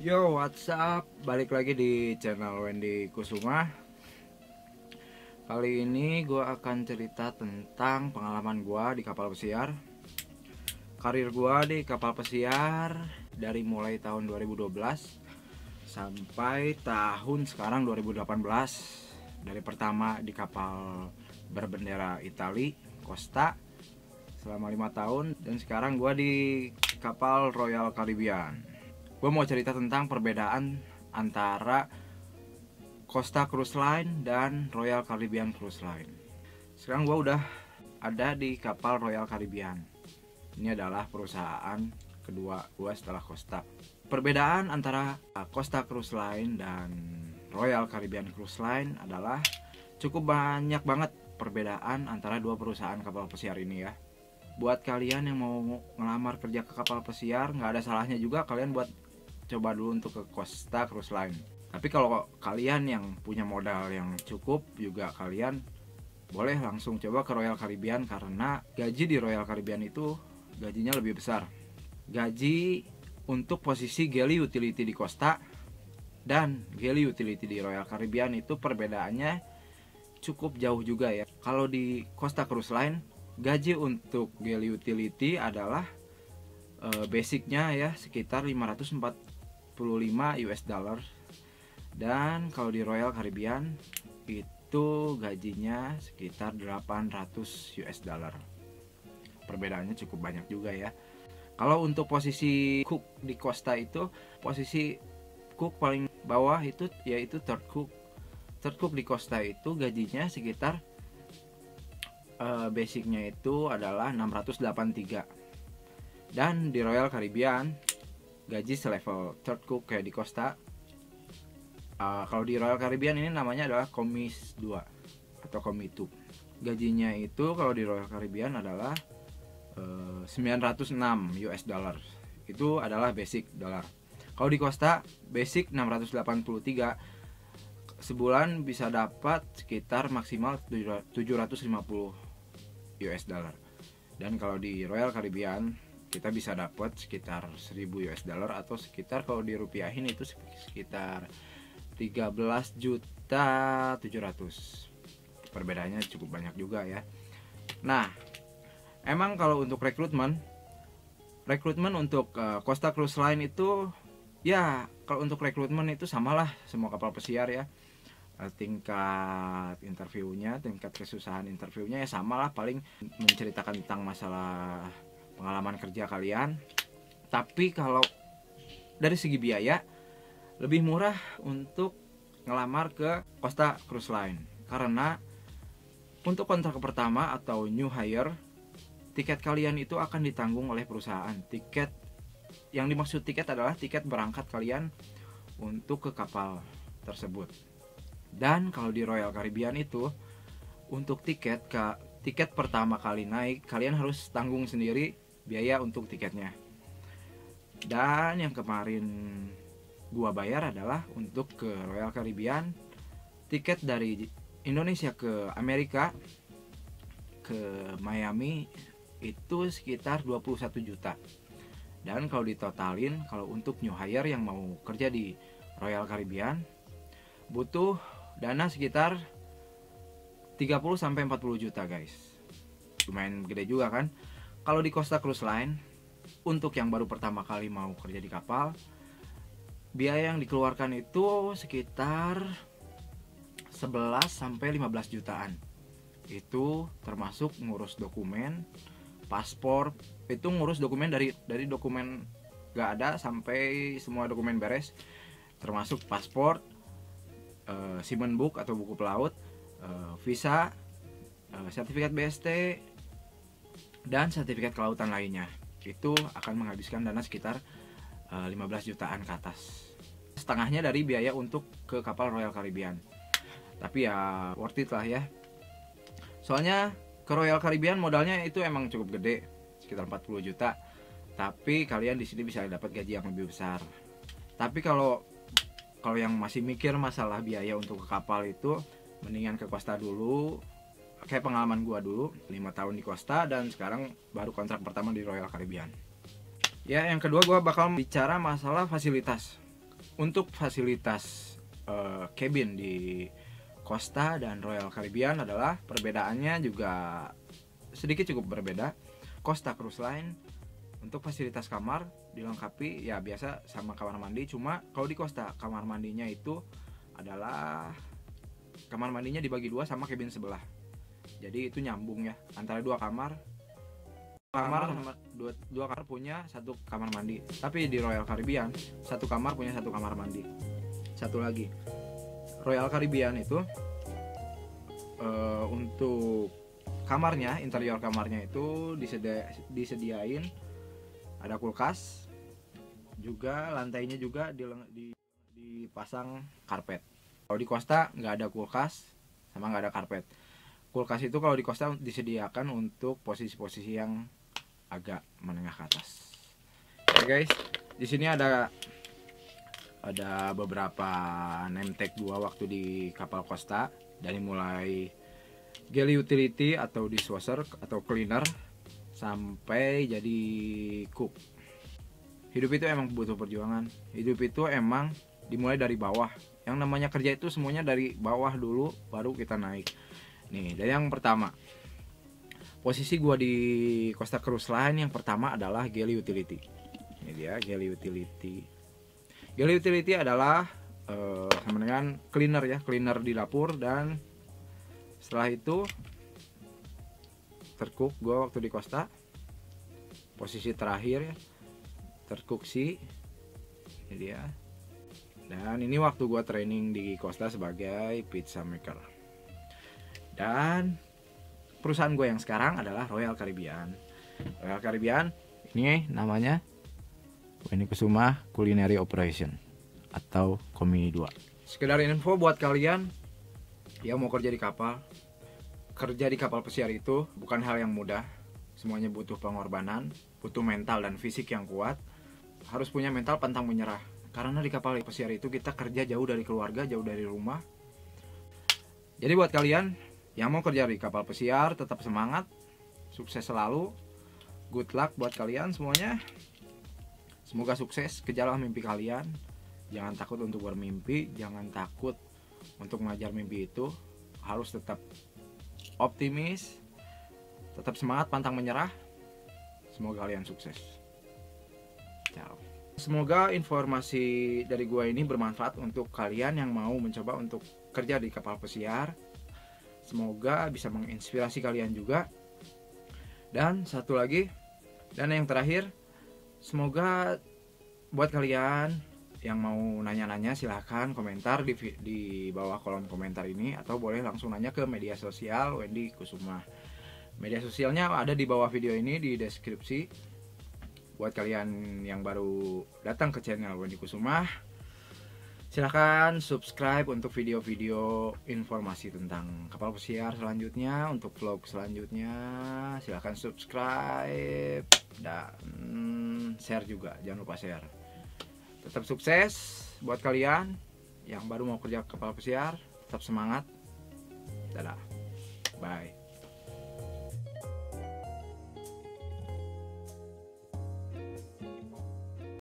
Yo, what's up? Balik lagi di channel Wendy Kusuma. Kali ini gue akan cerita tentang pengalaman gue di kapal pesiar. Karir gue di kapal pesiar dari mulai tahun 2012 sampai tahun sekarang 2018. Dari pertama di kapal berbendera Itali, Costa, selama 5 tahun. Dan sekarang gue di kapal Royal Caribbean. Gue mau cerita tentang perbedaan antara Costa Cruise Line dan Royal Caribbean Cruise Line. Sekarang gue udah ada di kapal Royal Caribbean. Ini adalah perusahaan kedua gue setelah Costa. Perbedaan antara Costa Cruise Line dan Royal Caribbean Cruise Line adalah cukup banyak banget perbedaan antara dua perusahaan kapal pesiar ini ya. Buat kalian yang mau ngelamar kerja ke kapal pesiar, nggak ada salahnya juga kalian buat coba dulu untuk ke Costa Cruise Line. Tapi kalau kalian yang punya modal yang cukup, juga kalian boleh langsung coba ke Royal Caribbean, karena gaji di Royal Caribbean itu gajinya lebih besar. Gaji untuk posisi galley utility di Costa dan galley utility di Royal Caribbean itu perbedaannya cukup jauh juga ya. Kalau di Costa Cruise Line, gaji untuk galley utility adalah basicnya ya sekitar 545 US dollar, dan kalau di Royal Caribbean itu gajinya sekitar 800 US dollar. Perbedaannya cukup banyak juga ya. Kalau untuk posisi cook di Costa itu, posisi cook paling bawah itu yaitu third cook. Third cook di Costa itu gajinya sekitar basicnya itu adalah 683. Dan di Royal Caribbean gaji selevel third cook kayak di Costa. Kalau di Royal Caribbean ini namanya adalah Commis 2 atau Commis 2. Gajinya itu kalau di Royal Caribbean adalah 906 US dollar. Itu adalah basic dollar. Kalau di Costa basic 683, sebulan bisa dapat sekitar maksimal 750 US dollar. Dan kalau di Royal Caribbean kita bisa dapat sekitar 1000 US dollar, atau sekitar kalau dirupiahin itu sekitar 13.700.000. Perbedaannya cukup banyak juga ya. Nah, emang kalau untuk rekrutmen untuk Costa Cruise Line itu ya, kalau untuk rekrutmen itu samalah semua kapal pesiar ya. Tingkat interviewnya, tingkat kesusahan interviewnya ya samalah, paling menceritakan tentang masalah pengalaman kerja kalian. Tapi kalau dari segi biaya, lebih murah untuk ngelamar ke Costa Cruise Line, karena untuk kontrak pertama atau new hire, tiket kalian itu akan ditanggung oleh perusahaan. Tiket yang dimaksud tiket adalah tiket berangkat kalian untuk ke kapal tersebut. Dan kalau di Royal Caribbean itu, untuk tiket pertama kali naik, kalian harus tanggung sendiri biaya untuk tiketnya. Dan yang kemarin gua bayar adalah untuk ke Royal Caribbean, tiket dari Indonesia ke Amerika, ke Miami itu sekitar 21 juta. Dan kalau ditotalin, kalau untuk new hire yang mau kerja di Royal Caribbean butuh dana sekitar 30-40 juta guys. Lumayan gede juga kan. Kalau di Costa Cruise Line, untuk yang baru pertama kali mau kerja di kapal, biaya yang dikeluarkan itu sekitar 11-15 jutaan. Itu termasuk ngurus dokumen, paspor. Itu ngurus dokumen dari dokumen gak ada sampai semua dokumen beres, termasuk paspor, seaman book atau buku pelaut, visa, sertifikat BST, dan sertifikat kelautan lainnya. Itu akan menghabiskan dana sekitar 15 jutaan ke atas. Setengahnya dari biaya untuk ke kapal Royal Caribbean. Tapi ya worth it lah ya. Soalnya ke Royal Caribbean modalnya itu emang cukup gede, sekitar 40 juta. Tapi kalian di sini bisa dapat gaji yang lebih besar. Tapi kalau yang masih mikir masalah biaya untuk ke kapal itu, mendingan ke Costa dulu. Kayak pengalaman gua dulu 5 tahun di Costa, dan sekarang baru kontrak pertama di Royal Caribbean. Ya, yang kedua gua bakal bicara masalah fasilitas. Untuk fasilitas cabin di Costa dan Royal Caribbean adalah perbedaannya juga sedikit cukup berbeda. Costa Cruise Line untuk fasilitas kamar dilengkapi ya biasa sama kamar mandi, cuma kalau di Costa kamar mandinya itu adalah kamar mandinya dibagi dua sama cabin sebelah. Jadi itu nyambung ya antara dua kamar dua kamar punya satu kamar mandi. Tapi di Royal Caribbean satu kamar punya satu kamar mandi. Satu lagi, Royal Caribbean itu untuk kamarnya, interior kamarnya itu disediain ada kulkas, juga lantainya juga dipasang karpet. Kalau di Costa nggak ada kulkas sama nggak ada karpet. Kulkas itu kalau di Costa disediakan untuk posisi-posisi yang agak menengah ke atas. Oke guys, di sini ada beberapa name tag gua waktu di kapal Costa, dari mulai galley utility atau dishwasher atau cleaner sampai jadi cook. Hidup itu emang butuh perjuangan. Hidup itu emang dimulai dari bawah. Yang namanya kerja itu semuanya dari bawah dulu, baru kita naik. Nih, dari yang pertama, posisi gua di Costa Cruise Line yang pertama adalah galley utility. Ini dia galley utility. Galley utility adalah sama dengan cleaner ya, cleaner di dapur. Dan setelah itu tercook gue waktu di Costa, posisi terakhir ya, tercooksi ini dia. Dan ini waktu gue training di Costa sebagai pizza maker. Dan perusahaan gue yang sekarang adalah Royal Caribbean. Royal Caribbean ini namanya Wendy Kusuma Culinary Operation atau Komi 2. Sekedar info buat kalian yang mau kerja di kapal. Kerja di kapal pesiar itu bukan hal yang mudah. Semuanya butuh pengorbanan, butuh mental dan fisik yang kuat. Harus punya mental pantang menyerah. Karena di kapal pesiar itu kita kerja jauh dari keluarga, jauh dari rumah. Jadi buat kalian yang mau kerja di kapal pesiar, tetap semangat, sukses selalu. Good luck buat kalian semuanya. Semoga sukses, kejarlah mimpi kalian. Jangan takut untuk bermimpi, jangan takut untuk mengajar mimpi itu. Harus tetap optimis, tetap semangat, pantang menyerah. Semoga kalian sukses. Ciao. Semoga informasi dari gua ini bermanfaat untuk kalian yang mau mencoba untuk kerja di kapal pesiar. Semoga bisa menginspirasi kalian juga. Dan satu lagi, dan yang terakhir, semoga buat kalian yang mau nanya-nanya silahkan komentar di bawah kolom komentar ini, atau boleh langsung nanya ke media sosial Wendy Kusuma. Media sosialnya ada di bawah video ini di deskripsi. Buat kalian yang baru datang ke channel Wendy Kusuma, silahkan subscribe untuk video-video informasi tentang kapal pesiar selanjutnya. Untuk vlog selanjutnya silahkan subscribe dan share juga, jangan lupa share. Tetap sukses buat kalian yang baru mau kerja kapal pesiar, tetap semangat. Dadah, bye.